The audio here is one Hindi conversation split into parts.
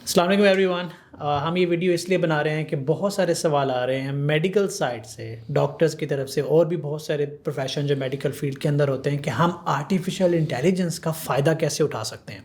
अस्सलाम वालेकुम एवरीवन। हम ये वीडियो इसलिए बना रहे हैं कि बहुत सारे सवाल आ रहे हैं मेडिकल साइड से, डॉक्टर्स की तरफ से और भी बहुत सारे प्रोफेशन जो मेडिकल फील्ड के अंदर होते हैं कि हम आर्टिफिशियल इंटेलिजेंस का फ़ायदा कैसे उठा सकते हैं।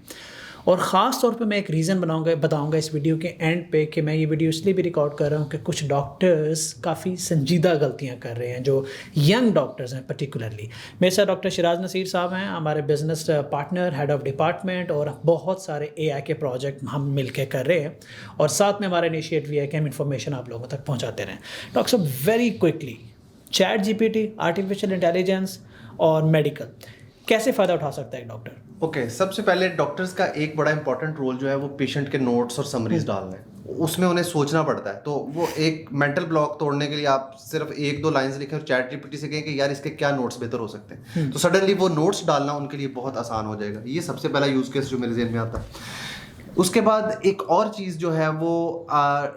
और ख़ास तौर पे मैं एक रीज़न बताऊंगा इस वीडियो के एंड पे कि मैं ये वीडियो इसलिए भी रिकॉर्ड कर रहा हूँ कि कुछ डॉक्टर्स काफ़ी संजीदा गलतियाँ कर रहे हैं, जो यंग डॉक्टर्स हैं पर्टिकुलरली। मेरे साथ डॉक्टर शिराज नसीर साहब हैं, हमारे business partner, head of department, और बहुत सारे एआई के प्रोजेक्ट हम मिलकर कर रहे हैं। और साथ में हमारा इनिशिएट भी है कि हम इंफॉर्मेशन आप लोगों तक पहुँचाते रहें। डॉक्टर साहब, very quickly, chat GPT, artificial intelligence और मेडिकल, कैसे फ़ायदा उठा सकता है एक डॉक्टर? ओके सबसे पहले डॉक्टर्स का एक बड़ा इंपॉर्टेंट रोल जो है वो पेशेंट के नोट्स और समरीज डालना है। उसमें उन्हें सोचना पड़ता है, तो वो एक मेंटल ब्लॉक तोड़ने के लिए आप सिर्फ एक दो लाइंस लिखें और चैट जीपीटी से कहें कि यार इसके क्या नोट्स बेहतर हो सकते हैं, तो सडनली वो नोट्स डालना उनके लिए बहुत आसान हो जाएगा। ये सबसे पहला यूज केस जो मेरे जहन में आता है। उसके बाद एक और चीज़ जो है वो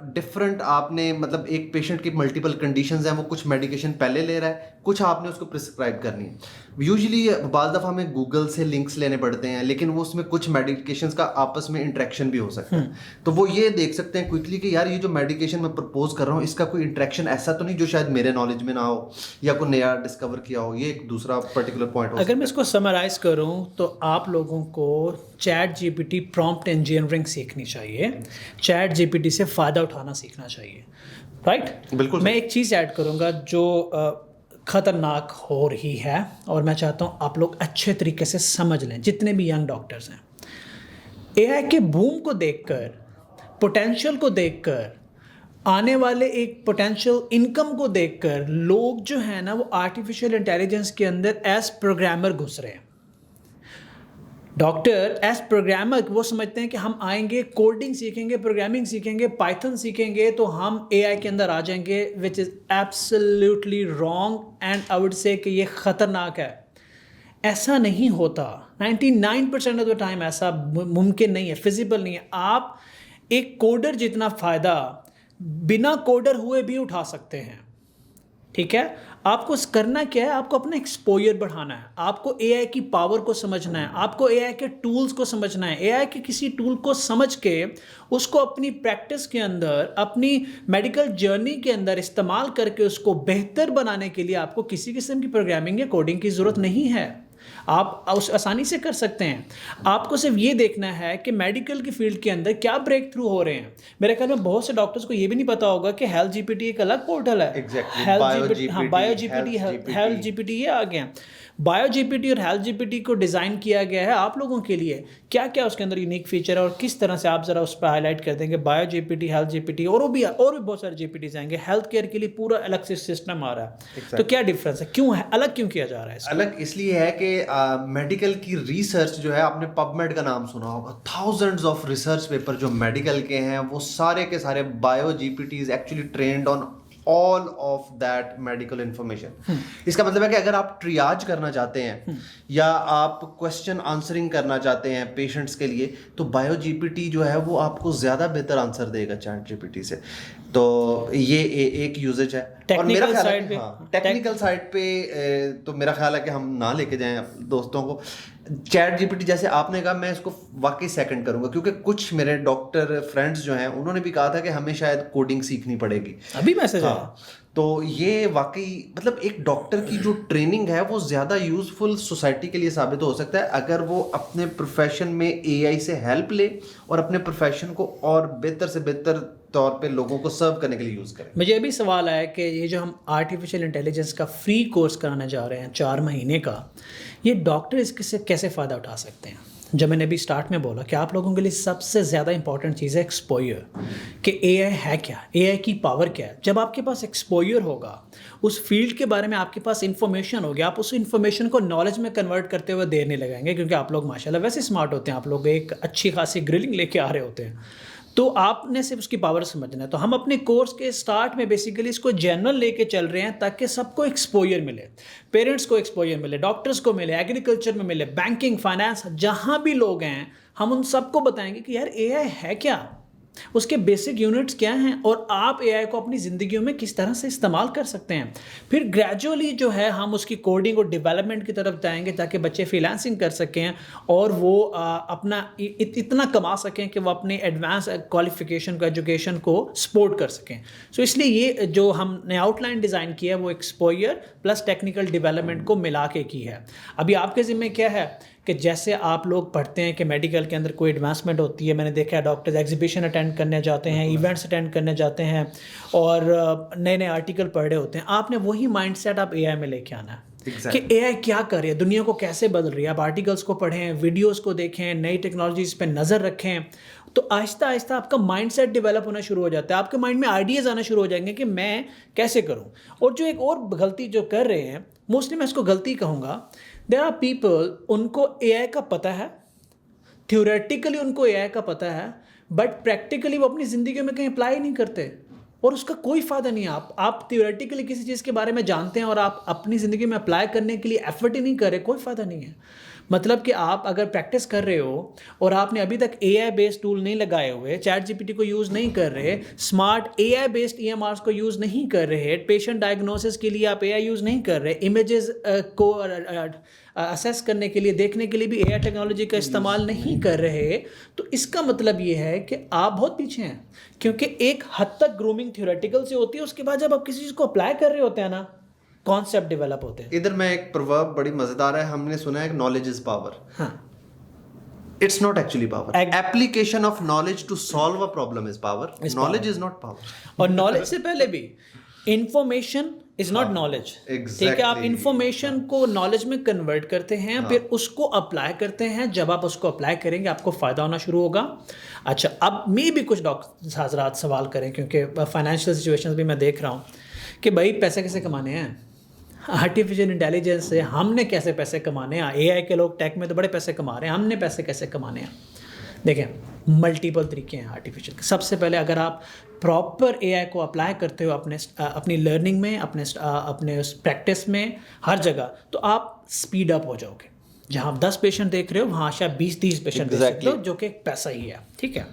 डिफरेंट, आपने मतलब एक पेशेंट की मल्टीपल कंडीशंस हैं, वो कुछ मेडिकेशन पहले ले रहा है, कुछ आपने उसको प्रिस्क्राइब करनी है। यूजुअली बाज़ दफ़ा हमें गूगल से लिंक्स लेने पड़ते हैं, लेकिन वो उसमें कुछ मेडिकेशंस का आपस में इंटरेक्शन भी हो सकता है। तो वो ये देख सकते हैं क्विकली कि यार ये जो मेडिकेशन मैं प्रपोज कर रहा हूँ इसका कोई इंटरेक्शन ऐसा तो नहीं जो शायद मेरे नॉलेज में ना हो या कोई नया डिस्कवर किया हो। ये एक दूसरा पर्टिकुलर पॉइंट हो सकता अगर मैं इसको समराइज़ करूं तो आप लोगों को चैट जीपीटी प्रॉम्प्ट इंजीनियरिंग सीखनी चाहिए, चैट जीपीटी से फ़ायदा उठाना सीखना चाहिए, राइट? बिल्कुल मैं एक चीज़ ऐड करूंगा जो ख़तरनाक हो रही है, और मैं चाहता हूं आप लोग अच्छे तरीके से समझ लें, जितने भी यंग डॉक्टर्स हैं। एआई के बूम को देखकर, पोटेंशियल को देखकर, आने वाले एक पोटेंशियल इनकम को देखकर लोग जो है ना वो आर्टिफिशियल इंटेलिजेंस के अंदर एज प्रोग्रामर घुस रहे हैं। डॉक्टर एज प्रोग्रामर वो समझते हैं कि हम आएंगे, कोडिंग सीखेंगे, प्रोग्रामिंग सीखेंगे, पाइथन सीखेंगे तो हम एआई के अंदर आ जाएंगे, which is absolutely wrong and I would say कि ये ख़तरनाक है। ऐसा नहीं होता। 99% ऑफ द टाइम ऐसा मुमकिन नहीं है, फिजिबल नहीं है। आप एक कोडर जितना फ़ायदा बिना कोडर हुए भी उठा सकते हैं, ठीक है? आपको करना क्या है? आपको अपना एक्सपोजर बढ़ाना है, आपको एआई की पावर को समझना है, आपको एआई के टूल्स को समझना है। एआई के किसी टूल को समझ के उसको अपनी प्रैक्टिस के अंदर, अपनी मेडिकल जर्नी के अंदर इस्तेमाल करके उसको बेहतर बनाने के लिए आपको किसी किस्म की प्रोग्रामिंग या कोडिंग की ज़रूरत नहीं है। आप उस आसानी से कर सकते हैं। आपको सिर्फ ये देखना है कि मेडिकल की फील्ड के अंदर क्या ब्रेक थ्रू हो रहे हैं। मेरे ख्याल में बहुत से डॉक्टर्स को ये भी नहीं पता होगा कि हेल्थ जीपीटी एक अलग पोर्टल है। Exactly. हेल्थ जीपीटी, हाँ, bio GPT, BioGPT, health GPT ये आ गया। बायो जीपीटी और हेल्थ जीपीटी को डिज़ाइन किया गया है आप लोगों के लिए। क्या क्या उसके अंदर यूनिक फीचर है और किस तरह से आप ज़रा उस पर हाईलाइट कर देंगे। बायो जीपीटी, हेल्थ जीपीटी और भी बहुत सारे जीपीटीज आएंगे। हेल्थ केयर के लिए पूरा अलग से सिस्टम आ रहा है। Exactly. तो क्या डिफरेंस है, क्यों है अलग, क्यों किया जा रहा है इसको? अलग इसलिए है कि मेडिकल की रिसर्च जो है, आपने पबमेड का नाम सुना होगा, थाउजेंड्स ऑफ रिसर्च पेपर जो मेडिकल के हैं वो सारे के सारे bio GPT is actually trained on all of that medical information. इसका मतलब है कि अगर आप ट्रियाज करना चाहते हैं या आप क्वेश्चन आंसरिंग करना चाहते हैं पेशेंट्स के लिए, तो बायो जीपीटी जो है वो आपको ज़्यादा बेहतर आंसर देगा चैट जीपीटी से। तो ये एक यूजेज है। और मेरा ख्याल है कि हाँ, टेक्निकल साइड पे तो मेरा ख्याल है कि हम ना लेके जाएं दोस्तों को। चैट जीपीटी जैसे आपने कहा, मैं इसको वाकई सेकंड करूंगा, क्योंकि कुछ मेरे डॉक्टर फ्रेंड्स जो हैं उन्होंने भी कहा था कि हमें शायद कोडिंग सीखनी पड़ेगी। अभी मैसेज आया। हाँ, तो ये वाकई मतलब एक डॉक्टर की जो ट्रेनिंग है वो ज़्यादा यूजफुल सोसाइटी के लिए साबित हो सकता है अगर वो अपने प्रोफेशन में एआई से हेल्प ले और अपने प्रोफेशन को और बेहतर से बेहतर तौर पे लोगों को सर्व करने के लिए यूज़ करें। मुझे अभी सवाल आया कि ये जो हम आर्टिफिशियल इंटेलिजेंस का फ्री कोर्स कराने जा रहे हैं 4 महीने का, ये डॉक्टर इससे कैसे फ़ायदा उठा सकते हैं? जब मैंने अभी स्टार्ट में बोला कि आप लोगों के लिए सबसे ज़्यादा इंपॉर्टेंट चीज़ है एक्सपोजर, कि एआई है क्या, एआई की पावर क्या है। जब आपके पास एक्सपोजर होगा, उस फील्ड के बारे में आपके पास इंफॉर्मेशन होगी, आप उस इंफॉर्मेशन को नॉलेज में कन्वर्ट करते हुए देर नहीं लगाएंगे, क्योंकि आप लोग माशाल्लाह वैसे स्मार्ट होते हैं, आप लोग एक अच्छी खासी ग्रिलिंग लेके आ रहे होते हैं, तो आपने सिर्फ उसकी पावर समझना है। तो हम अपने कोर्स के स्टार्ट में बेसिकली इसको जनरल लेके चल रहे हैं ताकि सबको एक्सपोजर मिले, पेरेंट्स को एक्सपोजर मिले, डॉक्टर्स को मिले, एग्रीकल्चर में मिले, बैंकिंग, फाइनेंस, जहाँ भी लोग हैं हम उन सबको बताएंगे कि यार एआई है क्या, उसके बेसिक यूनिट्स क्या हैं और आप एआई को अपनी ज़िंदगियों में किस तरह से इस्तेमाल कर सकते हैं। फिर ग्रेजुअली जो है हम उसकी कोडिंग और डेवलपमेंट की तरफ जाएंगे ताकि बच्चे फ्रीलांसिंग कर सकें और वो अपना इतना कमा सकें कि वो अपनी एडवांस क्वालिफिकेशन को, एजुकेशन को सपोर्ट कर सकें। सो इसलिए ये जो हमने आउटलाइन डिज़ाइन किया है वो एक्सपोजर प्लस टेक्निकल डेवलपमेंट को मिला के की है। अभी आपके ज़िम्मे क्या है कि जैसे आप लोग पढ़ते हैं कि मेडिकल के अंदर कोई एडवांसमेंट होती है, मैंने देखा है डॉक्टर्स एग्जीबिशन अटेंड करने जाते हैं, इवेंट्स अटेंड करने जाते हैं और नए नए आर्टिकल पढ़ रहे होते हैं। आपने वही माइंडसेट आप एआई में लेके आना है कि एआई क्या कर रही है, दुनिया को कैसे बदल रही है। आप आर्टिकल्स को पढ़ें, वीडियोस को देखें, नई टेक्नोलॉजीज़ पे नज़र रखें, तो आहिस्ता आहिस्ता आपका माइंडसेट डेवलप होना शुरू हो जाता है। आपके माइंड में आइडियाज़ आना शुरू हो जाएंगे कि मैं कैसे करूं। और जो एक और गलती जो कर रहे हैं, मोस्टली मैं इसको गलती कहूँगा, देयर आर पीपल, उनको एआई का पता है, थ्योरेटिकली उनको एआई का पता है, बट प्रैक्टिकली वो अपनी ज़िंदगी में कहीं अप्लाई नहीं करते और उसका कोई फ़ायदा नहीं है। आप थ्योरेटिकली किसी चीज़ के बारे में जानते हैं और आप अपनी ज़िंदगी में अप्लाई करने के लिए एफर्ट ही नहीं कर रहे, कोई फ़ायदा नहीं है। मतलब कि आप अगर प्रैक्टिस कर रहे हो और आपने अभी तक एआई बेस्ड टूल नहीं लगाए हुए, चैट जीपीटी को यूज़ नहीं कर रहे, स्मार्ट एआई बेस्ड ईएमआरस को यूज़ नहीं कर रहे, पेशेंट डायग्नोसिस के लिए आप एआई यूज़ नहीं कर रहे, इमेजेस को असेस करने के लिए, देखने के लिए भी एआई टेक्नोलॉजी का इस्तेमाल नहीं कर रहे, तो इसका मतलब ये है कि आप बहुत पीछे हैं। क्योंकि एक हद तक ग्रूमिंग थ्योरेटिकल से होती है, उसके बाद जब आप किसी चीज़ को अप्लाई कर रहे होते हैं ना, कॉन्सेप्ट डेवलप होते हैं। इधर मैं एक प्रवर्ब बड़ी मजेदार है, हमने सुना है नॉलेज इज पावर। हाँ, it's not actually power. Application of knowledge to solve a problem is power, knowledge is not power. और नॉलेज से पहले भी इंफॉर्मेशन इज नॉट नॉलेज। ठीक है, आप इंफॉर्मेशन को नॉलेज में कन्वर्ट करते हैं, फिर उसको अप्लाई करते हैं। जब आप उसको अप्लाई करेंगे आपको फ़ायदा होना शुरू होगा। अच्छा, अब मैं भी कुछ डॉक्टर हजरात सवाल करें, क्योंकि फाइनेंशियल सिचुएशंस भी मैं देख रहा हूँ कि भाई पैसे कैसे कमाने हैं, आर्टिफिशियल इंटेलिजेंस से हमने कैसे पैसे कमाने हैं। एआई के लोग टेक में तो बड़े पैसे कमा रहे हैं, हमने पैसे कैसे कमाने हैं। देखें, मल्टीपल तरीके हैं आर्टिफिशियल के। सबसे पहले अगर आप प्रॉपर एआई को अप्लाई करते हो अपनी लर्निंग में, अपने प्रैक्टिस में, हर जगह, तो आप स्पीड अप हो जाओगे। जहाँ आप 10 पेशेंट देख रहे हो वहाँ शायद 20-30 पेशेंट देख सकते हो, जो कि पैसा ही है। ठीक है,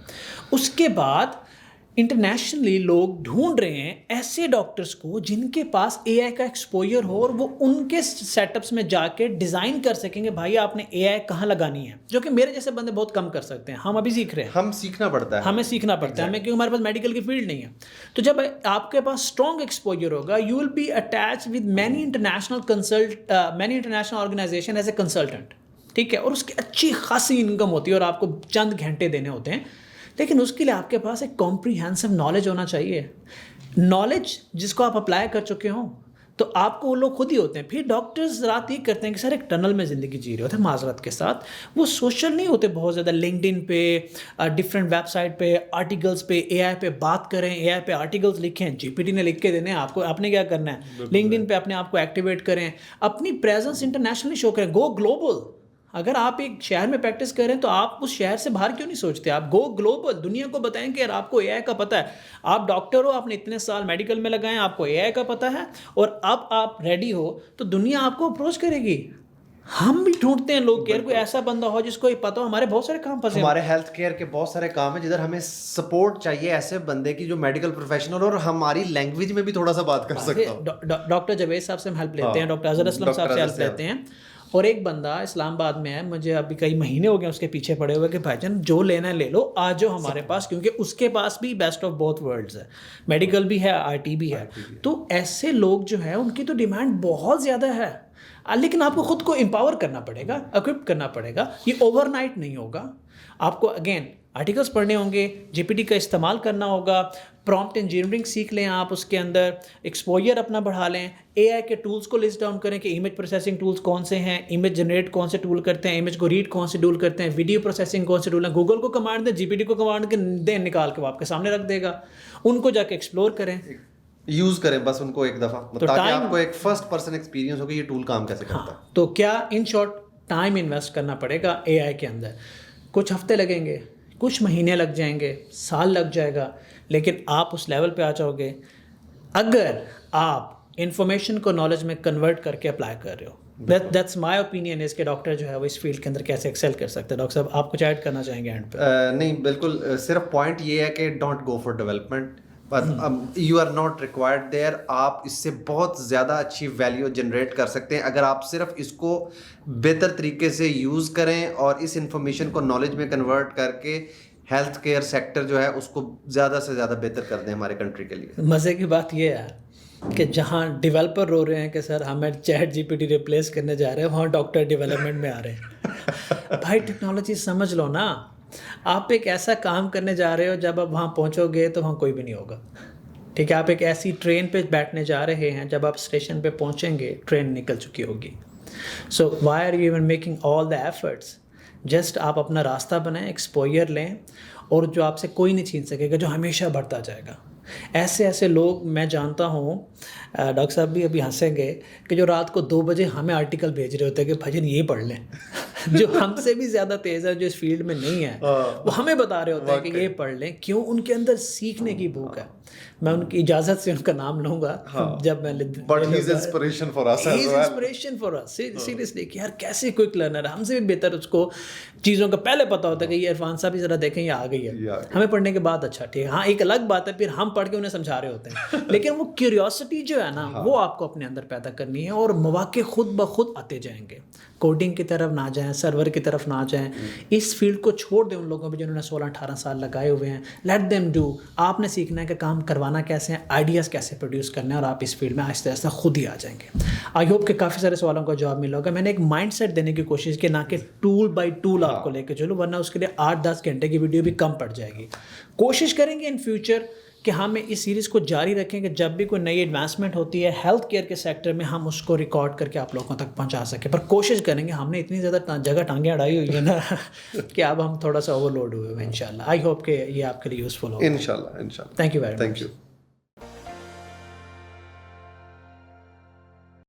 उसके बाद इंटरनेशनली लोग ढूंढ रहे हैं ऐसे डॉक्टर्स को जिनके पास एआई का एक्सपोजर हो और वो उनके सेटअप्स में जाके डिज़ाइन कर सकेंगे, भाई आपने एआई कहाँ लगानी है, जो कि मेरे जैसे बंदे बहुत कम कर सकते हैं। हम अभी सीख रहे हैं, हम सीखना पड़ता है, हमें सीखना पड़ता है, हमें, क्योंकि हमारे पास मेडिकल की फील्ड नहीं है। तो जब आपके पास स्ट्रॉन्ग एक्सपोजर होगा, you will be attach with many international organization as a consultant. ठीक है, और उसकी अच्छी खासी इनकम होती है और आपको चंद घंटे देने होते हैं, लेकिन उसके लिए आपके पास एक कॉम्प्रिहेंसिव नॉलेज होना चाहिए। नॉलेज जिसको आप अप्लाई कर चुके हो, तो आपको वो लोग खुद ही होते हैं। फिर डॉक्टर्स रात ये करते हैं कि सर एक टनल में ज़िंदगी जी रहे होते हैं माजरत के साथ, वो सोशल नहीं होते बहुत ज़्यादा। लिंक्डइन पे, डिफरेंट वेबसाइट पे, आर्टिकल्स पे एआई पे बात करें, एआई पे आर्टिकल्स लिखें, जीपीटी ने लिख के देने हैं आपको, आपने क्या करना है, लिंक्डइन पे अपने आप को एक्टिवेट करें, अपनी प्रेजेंस इंटरनेशनली शो करें, गो ग्लोबल। अगर आप एक शहर में प्रैक्टिस करें तो आप उस शहर से बाहर क्यों नहीं सोचते, आप गो ग्लोबल, दुनिया को बताएं कि यार आपको एआई का पता है, आप डॉक्टर हो, आपने इतने साल मेडिकल में लगाए, आपको एआई का पता है और अब आप रेडी हो, तो दुनिया आपको अप्रोच करेगी। हम भी ढूंढते हैं लोग, कोई ऐसा बंदा हो जिसको ये पता हो। हमारे बहुत सारे काम फंसे, हमारे हेल्थ केयर के बहुत सारे काम है जिधर हमें सपोर्ट चाहिए, ऐसे बंदे की जो मेडिकल प्रोफेशनल और हमारी लैंग्वेज में भी थोड़ा सा बात कर सकता हो। डॉक्टर जवेद साहब से हम हेल्प लेते हैं, डॉक्टर अजहर असलम साहब से हेल्प लेते हैं। और एक बंदा इस्लामाबाद में है, मुझे अभी कई महीने हो गए उसके पीछे पड़े हुए कि भाईजान जो लेना है ले लो, आ जाओ हमारे पास, क्योंकि उसके पास भी बेस्ट ऑफ बोथ वर्ल्ड्स है, मेडिकल भी है, आईटी भी है। तो ऐसे लोग जो है उनकी तो डिमांड बहुत ज़्यादा है, लेकिन आपको खुद को एम्पावर करना पड़ेगा, इक्विप करना पड़ेगा। ये ओवरनाइट नहीं होगा। आपको अगेन आर्टिकल्स पढ़ने होंगे, जीपीटी का इस्तेमाल करना होगा, प्रॉम्प्ट इंजीनियरिंग सीख लें आप, उसके अंदर एक्सपोजर अपना बढ़ा लें, एआई के टूल्स को लिस्ट डाउन करें कि इमेज प्रोसेसिंग टूल्स कौन से हैं, इमेज जनरेट कौन से टूल करते हैं, इमेज को रीड कौन से टूल करते हैं, वीडियो प्रोसेसिंग कौन से टूल हैं। गूगल को कमांड दें, जीपीटी को कमांड दें, निकाल के वो आपके सामने रख देगा। उनको जाके एक्सप्लोर करें, यूज करें बस उनको एक दफ़ा, तो ताकि आपको एक फर्स्ट पर्सन एक्सपीरियंस हो कि ये टूल काम कैसे करता है। तो क्या इन शॉर्ट टाइम इन्वेस्ट करना पड़ेगा एआई के अंदर, कुछ हफ्ते लगेंगे, कुछ महीने लग जाएंगे, साल लग जाएगा, लेकिन आप उस लेवल पे आ जाओगे अगर आप इंफॉर्मेशन को नॉलेज में कन्वर्ट करके अप्लाई कर रहे हो। दैट्स माय ओपिनियन इसके डॉक्टर जो है वो इस फील्ड के अंदर कैसे एक्सेल कर सकते हैं। डॉक्टर साहब आप कुछ ऐड करना चाहेंगे एंड पे? नहीं बिल्कुल, सिर्फ पॉइंट ये है कि don't go for development, but you are not required there. आप इससे बहुत ज़्यादा अच्छी वैल्यू जनरेट कर सकते हैं अगर आप सिर्फ इसको बेहतर तरीके से यूज़ करें और इस इंफॉर्मेशन को नॉलेज में कन्वर्ट करके हेल्थ केयर सेक्टर जो है उसको ज़्यादा से ज़्यादा बेहतर कर दें हमारे कंट्री के लिए। मज़े की बात ये है कि जहाँ डेवलपर रो रहे हैं कि सर हमें चैट जीपीटी रिप्लेस करने जा रहे हैं, वहाँ डॉक्टर डेवलपमेंट में आ रहे हैं। भाई टेक्नोलॉजी समझ लो ना, आप एक ऐसा काम करने जा रहे हो जब आप वहाँ पहुँचोगे तो वहाँ कोई भी नहीं होगा। ठीक है, आप एक ऐसी ट्रेन पे बैठने जा रहे हैं जब आप स्टेशन पे पहुँचेंगे ट्रेन निकल चुकी होगी। So why are you even making all the efforts? Just आप अपना रास्ता बनाएं, एक्सपोजर लें, और जो आपसे कोई नहीं छीन सकेगा, जो हमेशा बढ़ता जाएगा। ऐसे ऐसे लोग मैं जानता हूँ, डॉक्टर साहब भी अभी हंसेंगे, कि जो रात को 2 बजे हमें आर्टिकल भेज रहे होते हैं कि भजन ये पढ़ लें। जो हमसे भी ज़्यादा तेज़ है, जो इस फील्ड में नहीं है, वो हमें बता रहे होते हैं कि ये पढ़ लें। क्यों? उनके अंदर सीखने की भूख है। मैं उनकी इजाज़त से उनका नाम लूँगा जब मैं but he is inspiration for us, he is inspiration for us seriously, कि यार कैसे क्विक लर्नर है, हमसे भी बेहतर उसको चीज़ों का पहले पता होता है कि ये इरफान साहब भी ज़रा देखें ये आ गई है, हमें पढ़ने के बाद अच्छा ठीक है। हाँ, एक अलग बात है फिर हम पढ़ के उन्हें समझा रहे होते हैं, लेकिन वो क्यूरियोसिटी जो है ना वो आपको अपने अंदर पैदा करनी है, और मौके खुद ब खुद आते जाएंगे। कोडिंग की तरफ ना जाएं, सर्वर की तरफ ना जाएं, इस फील्ड को छोड़ दें उन लोगों पर जिन्होंने 16-18 साल लगाए हुए हैं। Let them do. आपने सीखना है कि काम करवाना कैसे है, आइडियाज़ कैसे प्रोड्यूस करना है, और आप इस फील्ड में आहिस्ता आहिस्ता खुद ही आ जाएंगे। आई होप कि काफ़ी सारे सवालों का जवाब मिला होगा। मैंने एक माइंड सेट देने की कोशिश की, ना कि टूल बाई टूल आपको लेके चलो, वरना उसके लिए 8-10 घंटे की वीडियो भी कम पड़ जाएगी। कोशिश करेंगे इन फ्यूचर कि हम इस सीरीज़ को जारी रखें कि जब भी कोई नई एडवांसमेंट होती है हेल्थ केयर के सेक्टर में, हम उसको रिकॉर्ड करके आप लोगों तक पहुंचा सकें। पर कोशिश करेंगे, हमने इतनी ज़्यादा जगह टांगें अड़ाई हुई है ना कि अब हम थोड़ा सा ओवरलोड हुए हैं। इंशाल्लाह आई होप कि ये आपके लिए यूज़फुल हो। इंशाल्लाह। Thank you very much. Thank you.